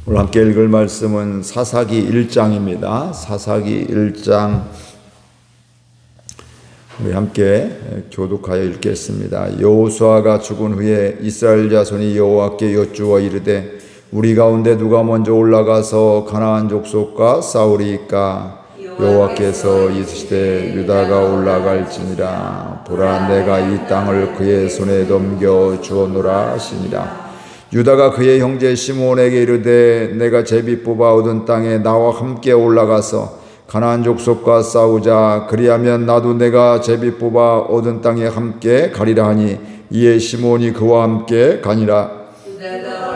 오늘 함께 읽을 말씀은 사사기 1장입니다. 사사기 1장 우리 함께 교독하여 읽겠습니다. 여호수아가 죽은 후에 이스라엘 자손이 여호와께 여쭈어 이르되 우리 가운데 누가 먼저 올라가서 가나안 족속과 싸우리이까? 여호와께서 이르시되 유다가 올라갈지니라. 보라, 내가 이 땅을 그의 손에 넘겨 주었노라 하시니라. 유다가 그의 형제 시므온에게 이르되 내가 제비 뽑아 얻은 땅에 나와 함께 올라가서 가나안 족속과 싸우자. 그리하면 나도 내가 제비 뽑아 얻은 땅에 함께 가리라 하니 이에 시므온이 그와 함께 가니라.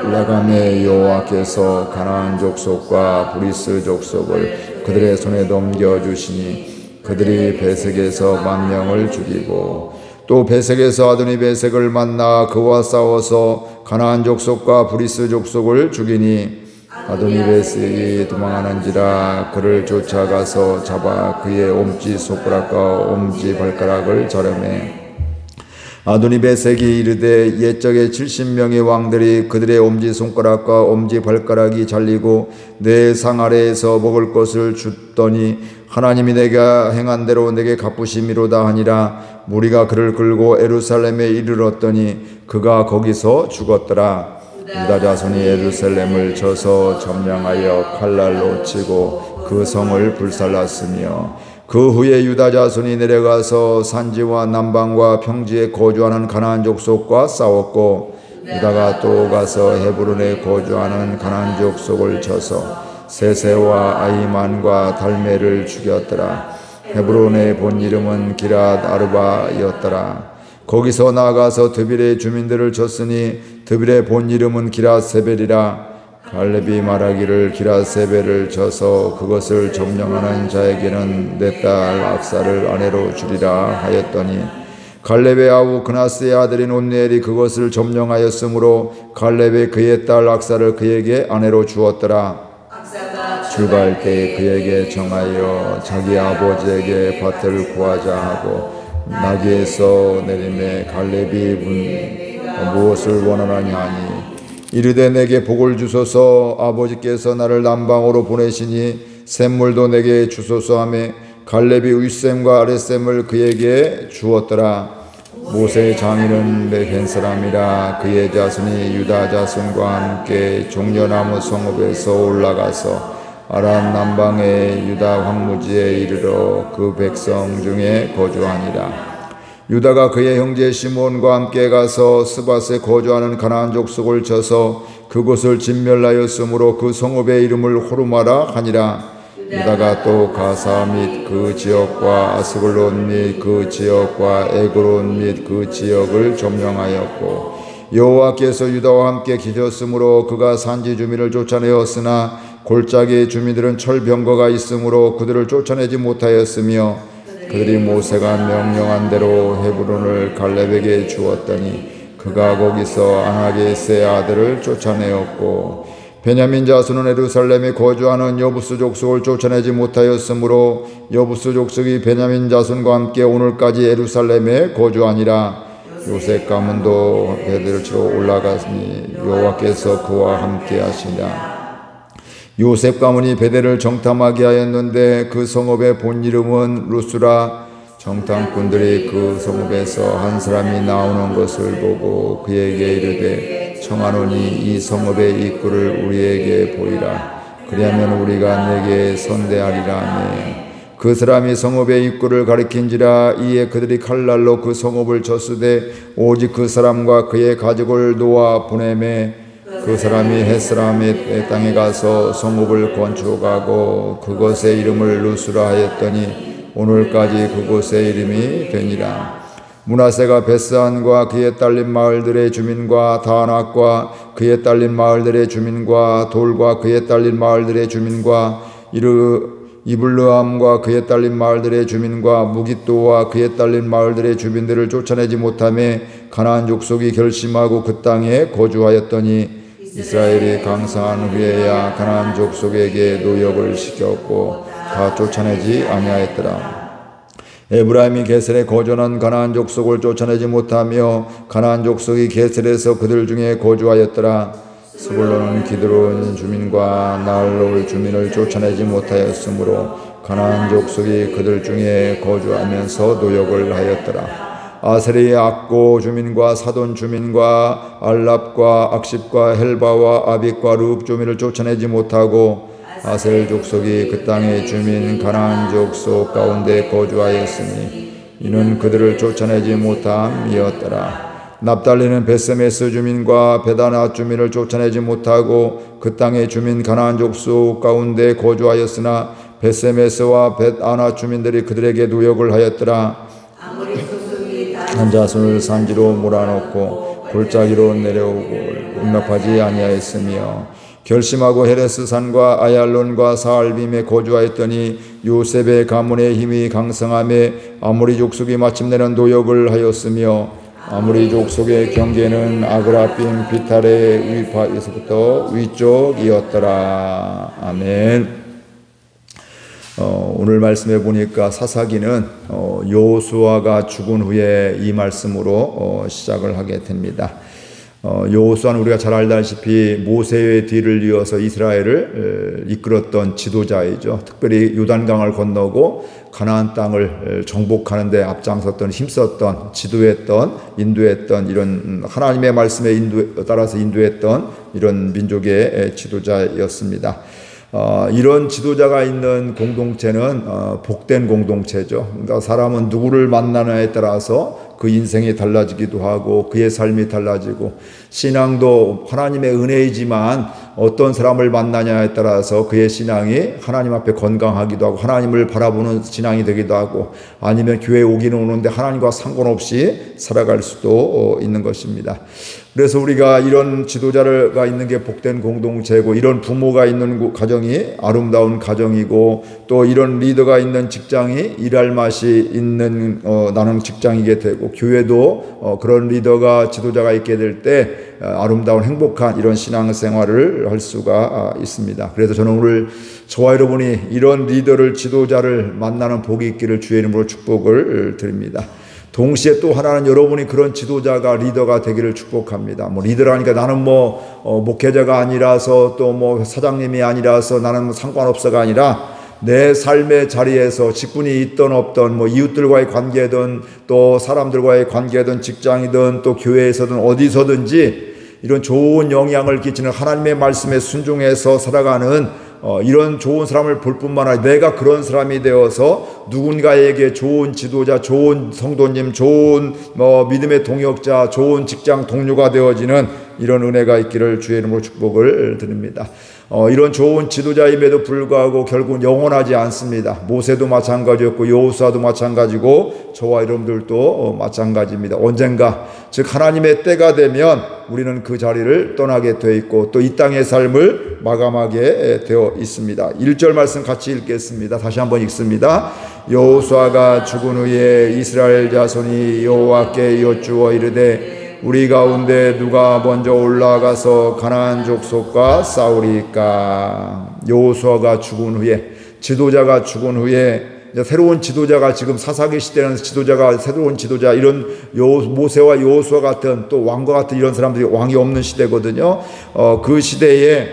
올라가매 여호와께서 가나안 족속과 브리스 족속을 그들의 손에 넘겨주시니 그들이 베색에서 10,000명을 죽이고 또 베색에서 아도니 베색을 만나 그와 싸워서 가나안 족속과 브리스 족속을 죽이니 아도니 베색이 도망하는지라. 그를 쫓아가서 잡아 그의 엄지 손가락과 엄지 발가락을 자르매 아도니 베색이 이르되 옛적에 70명의 왕들이 그들의 엄지 손가락과 엄지 발가락이 잘리고 내 상 아래에서 먹을 것을 줬더니 하나님이 내가 행한 대로 내게 갚으심이로다 하니라. 무리가 그를 끌고 예루살렘에 이르렀더니 그가 거기서 죽었더라. 유다 자손이 예루살렘을 쳐서 점령하여 칼날로 치고 그 성을 불살랐으며 그 후에 유다 자손이 내려가서 산지와 남방과 평지에 거주하는 가나안 족속과 싸웠고 유다가 또 가서 헤브론에 거주하는 가나안 족속을 쳐서 세세와 아이만과 달메를 죽였더라. 헤브론의 본 이름은 기랏 아르바였더라. 거기서 나아가서 드빌의 주민들을 쳤으니 드빌의 본 이름은 기랏 세벨이라. 갈렙이 말하기를 기랏 세벨을 쳐서 그것을 점령하는 자에게는 내 딸 악사를 아내로 주리라 하였더니 갈렙의 아우 그나스의 아들인 온니엘이 그것을 점령하였으므로 갈렙이 그의 딸 악사를 그에게 아내로 주었더라. 출가할 때 그에게 정하여 자기 아버지에게 밭을 구하자 하고 나귀에서 내림에 갈렙이 무엇을 원하느냐 하니 이르되 내게 복을 주소서. 아버지께서 나를 남방으로 보내시니 샘물도 내게 주소서 하매 갈렙이 윗샘과 아랫샘을 그에게 주었더라. 모세의 장인은 벤 사람이라. 그의 자손이 유다 자손과 함께 종려나무 성읍에서 올라가서 아란 남방의 유다 황무지에 이르러 그 백성 중에 거주하니라. 유다가 그의 형제 시므온과 함께 가서 스밧에 거주하는 가나안 족속을 쳐서 그곳을 진멸하였으므로 그 성읍의 이름을 호르마라 하니라. 유다가 또 가사 및 그 지역과 아스글론 및 그 지역과 에그론 및 그 지역을 점령하였고 여호와께서 유다와 함께 계셨으므로 그가 산지 주민을 쫓아내었으나 골짜기 주민들은 철병거가 있으므로 그들을 쫓아내지 못하였으며 그들이 모세가 명령한 대로 헤브론을 갈렙에게 주었더니 그가 거기서 아나게스의 아들을 쫓아내었고 베냐민 자손은 예루살렘에 거주하는 여부스 족속을 쫓아내지 못하였으므로 여부스 족속이 베냐민 자손과 함께 오늘까지 예루살렘에 거주하니라. 요셉 가문도 베델을 치러 올라갔으니 여호와께서 그와 함께 하시니라. 요셉 가문이 베델을 정탐하게 하였는데 그 성읍의 본 이름은 루스라. 정탐꾼들이 그 성읍에서 한 사람이 나오는 것을 보고 그에게 이르되 청하노니 이 성읍의 입구를 우리에게 보이라. 그리하면 우리가 내게 선대하리라 하매 그 사람이 성읍의 입구를 가리킨지라. 이에 그들이 칼날로 그 성읍을 쳤으되 오직 그 사람과 그의 가족을 놓아 보내매 그 사람이 햇사람의 땅에 가서 성읍을 건축하고 그것의 이름을 루스라 하였더니 오늘까지 그곳의 이름이 되니라. 므낫세가 베스안과 그에 딸린 마을들의 주민과 다낙과 그에 딸린 마을들의 주민과 돌과 그에 딸린 마을들의 주민과 이블르함과 그에 딸린 마을들의 주민과 무깃도와 그에 딸린 마을들의 주민들을 쫓아내지 못하며 가나안 족속이 결심하고 그 땅에 거주하였더니 이스라엘이 강성한 후에야 가나안 족속에게 노역을 시켰고 다 쫓아내지 아니하였더라. 에브라임이 게셀에 거주하는 가나안 족속을 쫓아내지 못하며 가나안 족속이 게셀에서 그들 중에 거주하였더라. 스불론은 기드론 주민과 나홀로 주민을 쫓아내지 못하였으므로 가나안 족속이 그들 중에 거주하면서 노역을 하였더라. 아셀이 악고 주민과 사돈 주민과 알랍과 악십과 헬바와 아빅과 룹 주민을 쫓아내지 못하고 아셀 족속이 그 땅의 주민 가나안 족속 가운데 거주하였으니 이는 그들을 쫓아내지 못함이었더라. 납달리는 베세메스 주민과 베다나 주민을 쫓아내지 못하고 그 땅의 주민 가나안 족속 가운데 거주하였으나 베세메스와 베다나 주민들이 그들에게 노역을 하였더라. 한 자손을 산지로 몰아넣고 골짜기로 내려오고 용납하지 아니하였으며 결심하고 헤레스 산과 아얄론과 사알빔에 거주하였더니 요셉의 가문의 힘이 강성함에 아모리 족속이 마침내는 노역을 하였으며 아모리 족속의 경계는 아그라빔 비탈의 위파에서부터 위쪽이었더라. 아멘. 오늘 말씀해 보니까 사사기는 여호수아가 죽은 후에 이 말씀으로 시작을 하게 됩니다. 여호수아는 우리가 잘 알다시피 모세의 뒤를 이어서 이스라엘을 이끌었던 지도자이죠. 특별히 요단강을 건너고 가나안 땅을 정복하는 데 앞장섰던, 힘썼던, 지도했던, 인도했던, 이런 하나님의 말씀에 따라서 인도했던 이런 민족의 지도자였습니다. 이런 지도자가 있는 공동체는 복된 공동체죠. 그러니까 사람은 누구를 만나느냐에 따라서 그 인생이 달라지기도 하고 그의 삶이 달라지고, 신앙도 하나님의 은혜이지만 어떤 사람을 만나냐에 따라서 그의 신앙이 하나님 앞에 건강하기도 하고 하나님을 바라보는 신앙이 되기도 하고, 아니면 교회에 오기는 오는데 하나님과 상관없이 살아갈 수도 있는 것입니다. 그래서 우리가 이런 지도자가 있는 게 복된 공동체고, 이런 부모가 있는 가정이 아름다운 가정이고, 또 이런 리더가 있는 직장이 일할 맛이 있는 나는 직장이게 되고, 교회도 그런 리더가 지도자가 있게 될 때 아름다운 행복한 이런 신앙생활을 할 수가 있습니다. 그래서 저는 오늘 저와 여러분이 이런 리더를, 지도자를 만나는 복이 있기를 주의 이름으로 축복을 드립니다. 동시에 또 하나는 여러분이 그런 지도자가, 리더가 되기를 축복합니다. 리더라니까 나는 목회자가 아니라서, 또 사장님이 아니라서 나는 상관없어가 아니라, 내 삶의 자리에서 직분이 있든 없든, 이웃들과의 관계든, 또 사람들과의 관계든, 직장이든, 또 교회에서든 어디서든지 이런 좋은 영향을 끼치는 하나님의 말씀에 순종해서 살아가는 이런 좋은 사람을 볼 뿐만 아니라 내가 그런 사람이 되어서 누군가에게 좋은 지도자, 좋은 성도님, 좋은 믿음의 동역자, 좋은 직장 동료가 되어지는 이런 은혜가 있기를 주의 이름으로 축복을 드립니다. 이런 좋은 지도자임에도 불구하고 결국은 영원하지 않습니다. 모세도 마찬가지였고 여호수아도 마찬가지고 저와 여러분들도 마찬가지입니다. 언젠가, 즉 하나님의 때가 되면 우리는 그 자리를 떠나게 되어 있고 또 이 땅의 삶을 마감하게 되어 있습니다. 1절 말씀 같이 읽겠습니다. 다시 한번 읽습니다. 여호수아가 죽은 후에 이스라엘 자손이 여호와께 여쭈어 이르되 우리 가운데 누가 먼저 올라가서 가나안 족속과 싸우리까. 여호수아가 죽은 후에, 지도자가 죽은 후에 새로운 지도자가, 지금 사사기 시대는 지도자가, 새로운 지도자, 이런 모세와 여호수아 같은, 또 왕과 같은 이런 사람들이, 왕이 없는 시대거든요. 그 시대에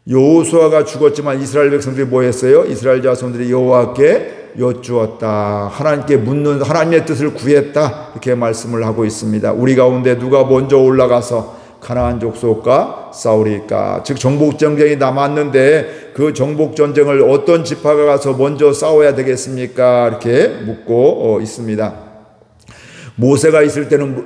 여호수아가 죽었지만 이스라엘 백성들이 뭐 했어요? 이스라엘 자손들이 여호와께 여쭈었다. 하나님께 묻는, 하나님의 뜻을 구했다. 이렇게 말씀을 하고 있습니다. 우리 가운데 누가 먼저 올라가서 가나안 족속과 싸우리까. 즉 정복 전쟁이 남았는데 그 정복 전쟁을 어떤 지파가 가서 먼저 싸워야 되겠습니까? 이렇게 묻고 있습니다. 모세가 있을 때는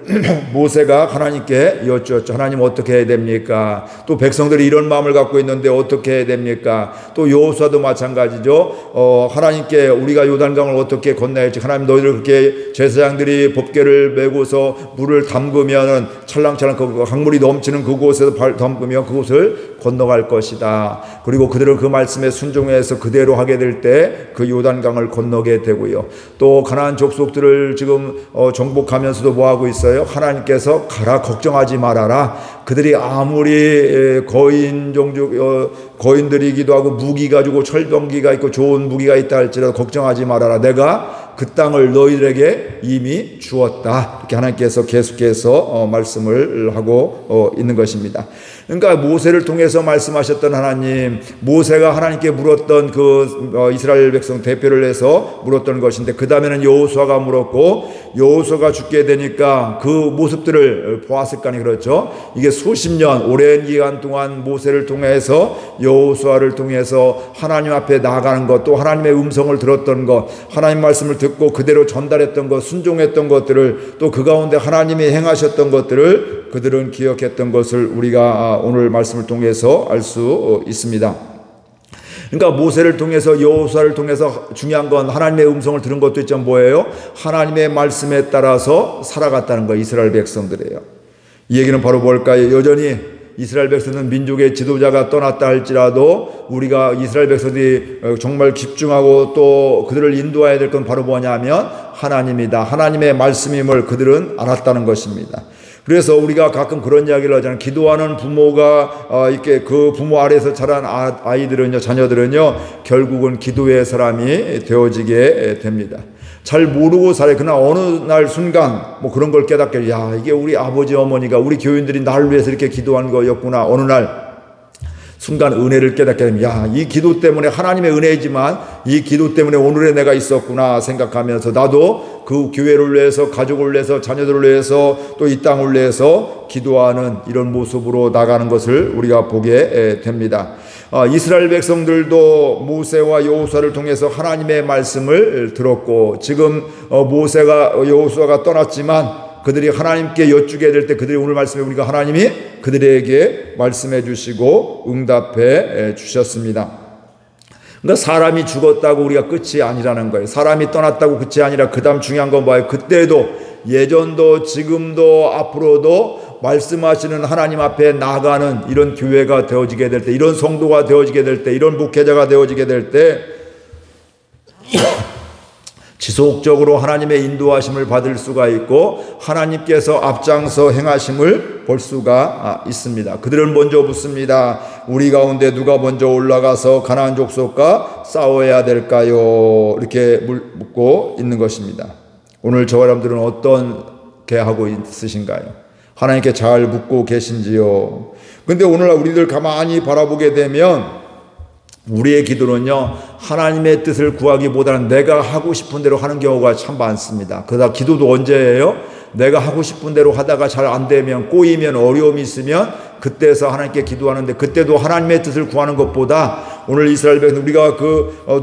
모세가 하나님께 여쭈었죠. 하나님 어떻게 해야 됩니까? 또 백성들이 이런 마음을 갖고 있는데 어떻게 해야 됩니까? 또 여호수아도 마찬가지죠. 하나님께 우리가 요단강을 어떻게 건너야 할지, 하나님 너희들 그렇게 제사장들이 법궤를 메고서 물을 담그면 찰랑찰랑 그 강물이 넘치는 그곳에서 담그면 그곳을 건너갈 것이다. 그리고 그들은 그 말씀에 순종해서 그대로 하게 될 때 그 요단강을 건너게 되고요. 또 가나안 족속들을 지금 정복하면서도 뭐 하고 있어요? 하나님께서 가라, 걱정하지 말아라. 그들이 아무리 거인 종족, 거인들이기도 하고 무기 가지고 철병기가 있고 좋은 무기가 있다 할지라도 걱정하지 말아라. 내가 그 땅을 너희들에게 이미 주었다. 이렇게 하나님께서 계속해서 말씀을 하고 있는 것입니다. 그러니까 모세를 통해서 말씀하셨던 하나님, 모세가 하나님께 물었던 이스라엘 백성 대표를 해서 물었던 것인데, 그 다음에는 여호수아가 물었고, 여호수아가 죽게 되니까 그 모습들을 보았을 거 아니, 그렇죠? 이게 수십 년 오랜 기간 동안 모세를 통해서, 여호수아를 통해서 하나님 앞에 나아가는 것, 또 하나님의 음성을 들었던 것, 하나님 말씀을 듣고 그대로 전달했던 것, 순종했던 것들을, 또 그 가운데 하나님이 행하셨던 것들을 그들은 기억했던 것을 우리가 오늘 말씀을 통해서 알 수 있습니다. 그러니까 모세를 통해서, 여호수아를 통해서 중요한 건 하나님의 음성을 들은 것도 있지만 뭐예요? 하나님의 말씀에 따라서 살아갔다는 거예요. 이스라엘 백성들이에요. 이 얘기는 바로 뭘까요? 여전히 이스라엘 백성은 민족의 지도자가 떠났다 할지라도 우리가 이스라엘 백성들이 정말 집중하고 또 그들을 인도해야 될 건 바로 뭐냐면 하나님이다, 하나님의 말씀임을 그들은 알았다는 것입니다. 그래서 우리가 가끔 그런 이야기를 하잖아요. 기도하는 부모가 이렇게 그 부모 아래에서 자란 아이들은요, 자녀들은요, 결국은 기도의 사람이 되어지게 됩니다. 잘 모르고 살아요. 그러나 어느 날 순간 뭐 그런 걸 깨닫게, 야, 이게 우리 아버지 어머니가, 우리 교인들이 나를 위해서 이렇게 기도한 거였구나. 어느 날 순간 은혜를 깨닫게 되면, 야, 이 기도 때문에, 하나님의 은혜이지만 이 기도 때문에 오늘의 내가 있었구나 생각하면서 나도 그 교회를 위해서, 가족을 위해서, 자녀들을 위해서, 또 이 땅을 위해서 기도하는 이런 모습으로 나가는 것을 우리가 보게 됩니다. 이스라엘 백성들도 모세와 여호수아를 통해서 하나님의 말씀을 들었고, 지금 모세가, 여호수아가 떠났지만 그들이 하나님께 여쭈게 될 때 그들이 오늘 말씀에 우리가 하나님이 그들에게 말씀해 주시고 응답해 주셨습니다. 그러니까 사람이 죽었다고 우리가 끝이 아니라는 거예요. 사람이 떠났다고 끝이 아니라 그 다음 중요한 건 뭐예요? 그때도, 예전도, 지금도, 앞으로도 말씀하시는 하나님 앞에 나가는 이런 교회가 되어지게 될 때, 이런 성도가 되어지게 될 때, 이런 목회자가 되어지게 될 때 지속적으로 하나님의 인도하심을 받을 수가 있고 하나님께서 앞장서 행하심을 볼 수가 있습니다. 그들은 먼저 묻습니다. 우리 가운데 누가 먼저 올라가서 가나안 족속과 싸워야 될까요? 이렇게 묻고 있는 것입니다. 오늘 저와 여러분들은 어떻게 하고 있으신가요? 하나님께 잘 묻고 계신지요? 근데 오늘날 우리들 가만히 바라보게 되면 우리의 기도는요, 하나님의 뜻을 구하기보다는 내가 하고 싶은 대로 하는 경우가 참 많습니다. 그러다 기도도 언제예요? 내가 하고 싶은 대로 하다가 잘 안 되면, 꼬이면, 어려움이 있으면 그때서 하나님께 기도하는데, 그때도 하나님의 뜻을 구하는 것보다 오늘 이스라엘 백성, 우리가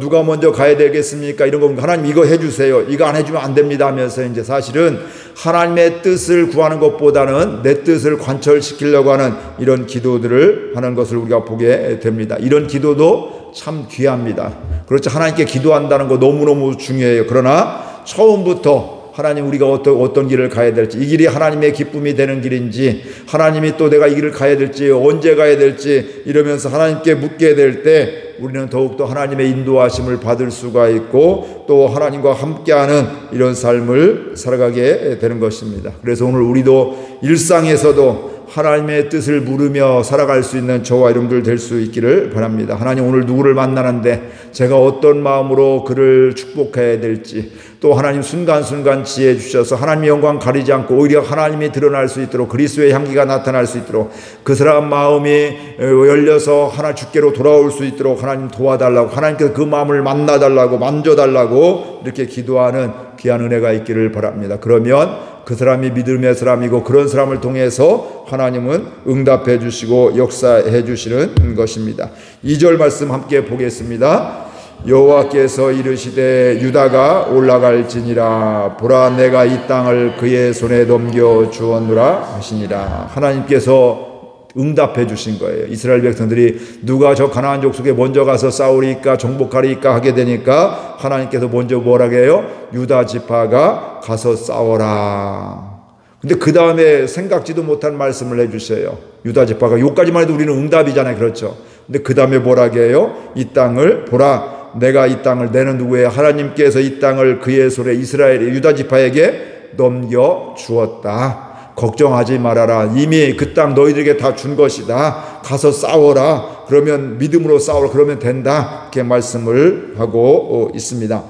누가 먼저 가야 되겠습니까? 이런 거, 하나님 이거 해주세요, 이거 안 해주면 안 됩니다 하면서 이제 사실은 하나님의 뜻을 구하는 것보다는 내 뜻을 관철시키려고 하는 이런 기도들을 하는 것을 우리가 보게 됩니다. 이런 기도도 참 귀합니다. 그렇죠. 하나님께 기도한다는 거 너무너무 중요해요. 그러나 처음부터 하나님, 우리가 어떤 길을 가야 될지, 이 길이 하나님의 기쁨이 되는 길인지, 하나님이 또 내가 이 길을 가야 될지, 언제 가야 될지 이러면서 하나님께 묻게 될 때 우리는 더욱더 하나님의 인도하심을 받을 수가 있고 또 하나님과 함께하는 이런 삶을 살아가게 되는 것입니다. 그래서 오늘 우리도 일상에서도 하나님의 뜻을 물으며 살아갈 수 있는 저와 여러분들 될 수 있기를 바랍니다. 하나님, 오늘 누구를 만나는데 제가 어떤 마음으로 그를 축복해야 될지, 또 하나님 순간순간 지혜 주셔서 하나님의 영광 가리지 않고 오히려 하나님이 드러날 수 있도록, 그리스도의 향기가 나타날 수 있도록, 그 사람 마음이 열려서 하나 주께로 돌아올 수 있도록 하나님 도와달라고, 하나님께서 그 마음을 만나달라고, 만져달라고 이렇게 기도하는 귀한 은혜가 있기를 바랍니다. 그러면 그 사람이 믿음의 사람이고 그런 사람을 통해서 하나님은 응답해 주시고 역사해 주시는 것입니다. 2절 말씀 함께 보겠습니다. 여호와께서 이르시되 유다가 올라갈지니라, 보라 내가 이 땅을 그의 손에 넘겨 주었노라 하시니라. 하나님께서 응답해 주신 거예요. 이스라엘 백성들이 누가 저 가나안 족속에 먼저 가서 싸우리까 정복하리까 하게 되니까 하나님께서 먼저 뭐라고 해요? 유다 지파가 가서 싸워라. 근데 그 다음에 생각지도 못한 말씀을 해주세요. 유다 지파가, 요까지만 해도 우리는 응답이잖아요. 그렇죠? 근데 그 다음에 뭐라고 해요? 이 땅을 보라, 내가 이 땅을, 내는 누구예요? 하나님께서 이 땅을 그의 손에, 이스라엘의 유다 지파에게 넘겨 주었다. 걱정하지 말아라. 이미 그 땅 너희들에게 다 준 것이다. 가서 싸워라. 그러면 믿음으로 싸워라. 그러면 된다. 이렇게 말씀을 하고 있습니다.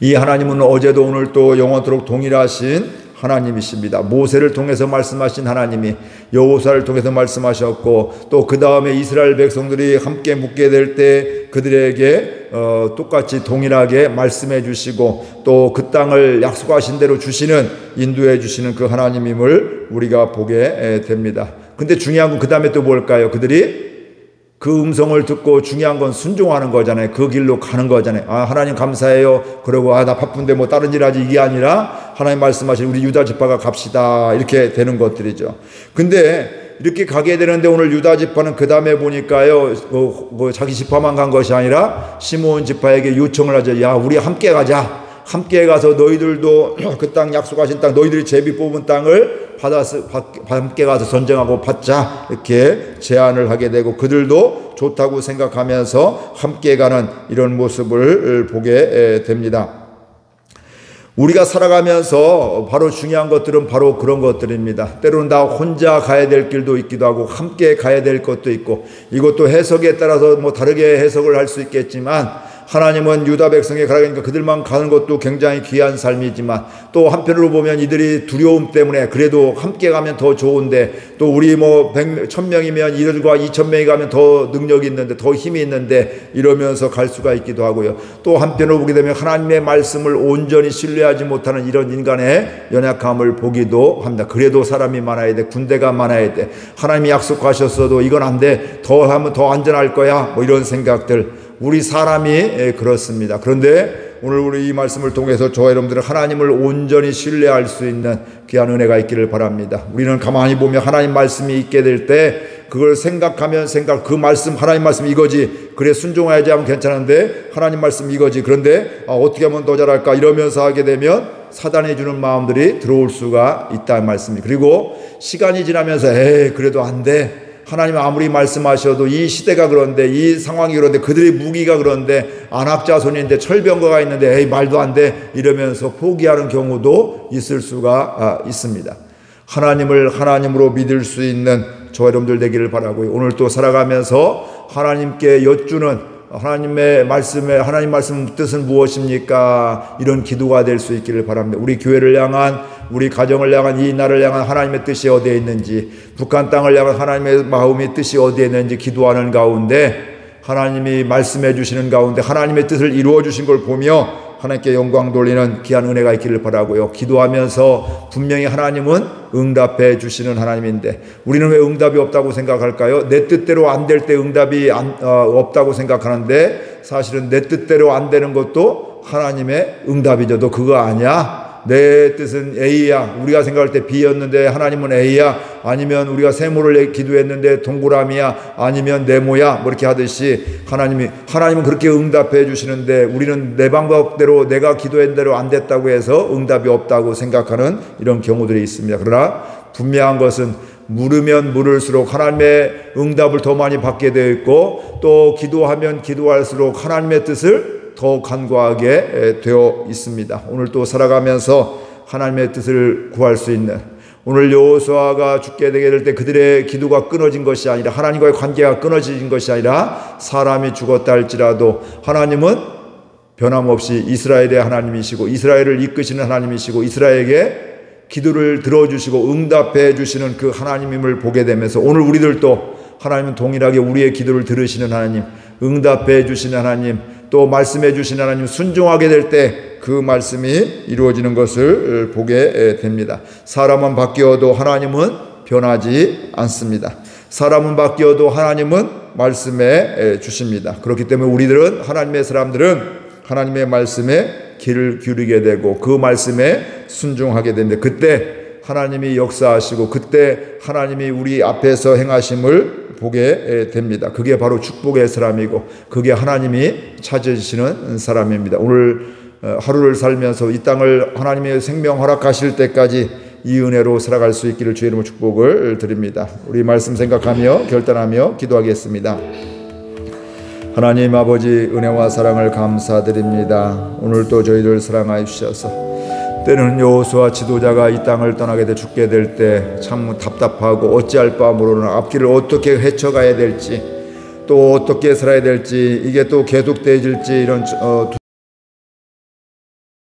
이 하나님은 어제도 오늘도 영원토록 동일하신 하나님이십니다. 모세를 통해서 말씀하신 하나님이 여호수아를 통해서 말씀하셨고, 또 그 다음에 이스라엘 백성들이 함께 묵게 될 때 그들에게 똑같이 동일하게 말씀해 주시고, 또 그 땅을 약속하신 대로 주시는, 인도해 주시는 그 하나님임을 우리가 보게 됩니다. 근데 중요한 건 그 다음에 또 뭘까요? 그들이 그 음성을 듣고 중요한 건 순종하는 거잖아요. 그 길로 가는 거잖아요. 아, 하나님 감사해요. 그러고 나 바쁜데 뭐 다른 일 하지, 이게 아니라 하나님 말씀하신 우리 유다 지파가 갑시다, 이렇게 되는 것들이죠. 근데 이렇게 가게 되는데 오늘 유다 지파는 그 다음에 보니까요, 자기 지파만 간 것이 아니라 시므온 지파에게 요청을 하죠. 야, 우리 함께 가자. 함께 가서 너희들도 그 땅, 약속하신 땅, 너희들이 제비 뽑은 땅을 함께 가서 전쟁하고 받자, 이렇게 제안을 하게 되고, 그들도 좋다고 생각하면서 함께 가는 이런 모습을 보게 됩니다. 우리가 살아가면서 바로 중요한 것들은 바로 그런 것들입니다. 때로는 나 혼자 가야 될 길도 있기도 하고 함께 가야 될 것도 있고, 이것도 해석에 따라서 뭐 다르게 해석을 할 수 있겠지만, 하나님은 유다 백성에 가라니까 그들만 가는 것도 굉장히 귀한 삶이지만, 또 한편으로 보면 이들이 두려움 때문에 그래도 함께 가면 더 좋은데, 또 우리 뭐 1000명이면 이들과 2000명이 가면 더 능력이 있는데, 더 힘이 있는데, 이러면서 갈 수가 있기도 하고요. 또 한편으로 보게 되면 하나님의 말씀을 온전히 신뢰하지 못하는 이런 인간의 연약함을 보기도 합니다. 그래도 사람이 많아야 돼, 군대가 많아야 돼, 하나님이 약속하셨어도 이건 안 돼, 더 하면 더 안전할 거야, 뭐 이런 생각들, 우리 사람이 그렇습니다. 그런데 오늘 우리 이 말씀을 통해서 저와 여러분들은 하나님을 온전히 신뢰할 수 있는 귀한 은혜가 있기를 바랍니다. 우리는 가만히 보면 하나님 말씀이 있게 될 때 그걸 생각하면 그 말씀, 하나님 말씀 이거지, 그래 순종해야지 하면 괜찮은데 하나님 말씀 이거지, 그런데 어떻게 하면 더 잘할까 이러면서 하게 되면 사단이 주는 마음들이 들어올 수가 있다는 말씀입니다. 그리고 시간이 지나면서 그래도 안 돼, 하나님 아무리 말씀하셔도 이 시대가 그런데, 이 상황이 그런데, 그들의 무기가 그런데, 안악자손인데, 철병거가 있는데 말도 안 돼, 이러면서 포기하는 경우도 있을 수가 있습니다. 하나님을 하나님으로 믿을 수 있는 저와 여러분들 되기를 바라고요. 오늘 또 살아가면서 하나님께 여쭈는, 하나님의 말씀에, 하나님 말씀 뜻은 무엇입니까? 이런 기도가 될 수 있기를 바랍니다. 우리 교회를 향한, 우리 가정을 향한, 이 나라를 향한 하나님의 뜻이 어디에 있는지, 북한 땅을 향한 하나님의 마음의 뜻이 어디에 있는지 기도하는 가운데, 하나님이 말씀해 주시는 가운데 하나님의 뜻을 이루어 주신 걸 보며 하나님께 영광 돌리는 귀한 은혜가 있기를 바라고요. 기도하면서 분명히 하나님은 응답해 주시는 하나님인데, 우리는 왜 응답이 없다고 생각할까요? 내 뜻대로 안 될 때 응답이 없다고 생각하는데, 사실은 내 뜻대로 안 되는 것도 하나님의 응답이죠. 너 그거 아니야? 내 뜻은 A야. 우리가 생각할 때 B였는데 하나님은 A야. 아니면 우리가 세모를 기도했는데 동그라미야. 아니면 네모야. 뭐 이렇게 하듯이 하나님은 그렇게 응답해 주시는데, 우리는 내 방법대로, 내가 기도한 대로 안 됐다고 해서 응답이 없다고 생각하는 이런 경우들이 있습니다. 그러나 분명한 것은 물으면 물을수록 하나님의 응답을 더 많이 받게 되어 있고, 또 기도하면 기도할수록 하나님의 뜻을 더 간과하게 되어 있습니다. 오늘 또 살아가면서 하나님의 뜻을 구할 수 있는, 오늘 여호수아가 죽게 되게 될 때 그들의 기도가 끊어진 것이 아니라, 하나님과의 관계가 끊어진 것이 아니라, 사람이 죽었다 할지라도 하나님은 변함없이 이스라엘의 하나님이시고 이스라엘을 이끄시는 하나님이시고 이스라엘에게 기도를 들어주시고 응답해 주시는 그 하나님임을 보게 되면서, 오늘 우리들도 하나님은 동일하게 우리의 기도를 들으시는 하나님, 응답해 주시는 하나님, 또 말씀해 주시는 하나님, 순종하게 될 때 그 말씀이 이루어지는 것을 보게 됩니다. 사람은 바뀌어도 하나님은 변하지 않습니다. 사람은 바뀌어도 하나님은 말씀해 주십니다. 그렇기 때문에 우리들은, 하나님의 사람들은 하나님의 말씀에 귀를 기울이게 되고 그 말씀에 순종하게 됩니다. 그때 하나님이 역사하시고 그때 하나님이 우리 앞에서 행하심을 보게 됩니다. 그게 바로 축복의 사람이고 그게 하나님이 찾으시는 사람입니다. 오늘 하루를 살면서 이 땅을 하나님의 생명 허락하실 때까지 이 은혜로 살아갈 수 있기를 주의 이름으로 축복을 드립니다. 우리 말씀 생각하며 결단하며 기도하겠습니다. 하나님 아버지, 은혜와 사랑을 감사드립니다. 오늘도 저희들 사랑하여 주셔서, 때는 여호수아 지도자가 이 땅을 떠나게 돼 죽게 될 때 참 답답하고 어찌할 바 모르는, 앞길을 어떻게 헤쳐가야 될지, 또 어떻게 살아야 될지, 이게 또 계속되어질지, 이런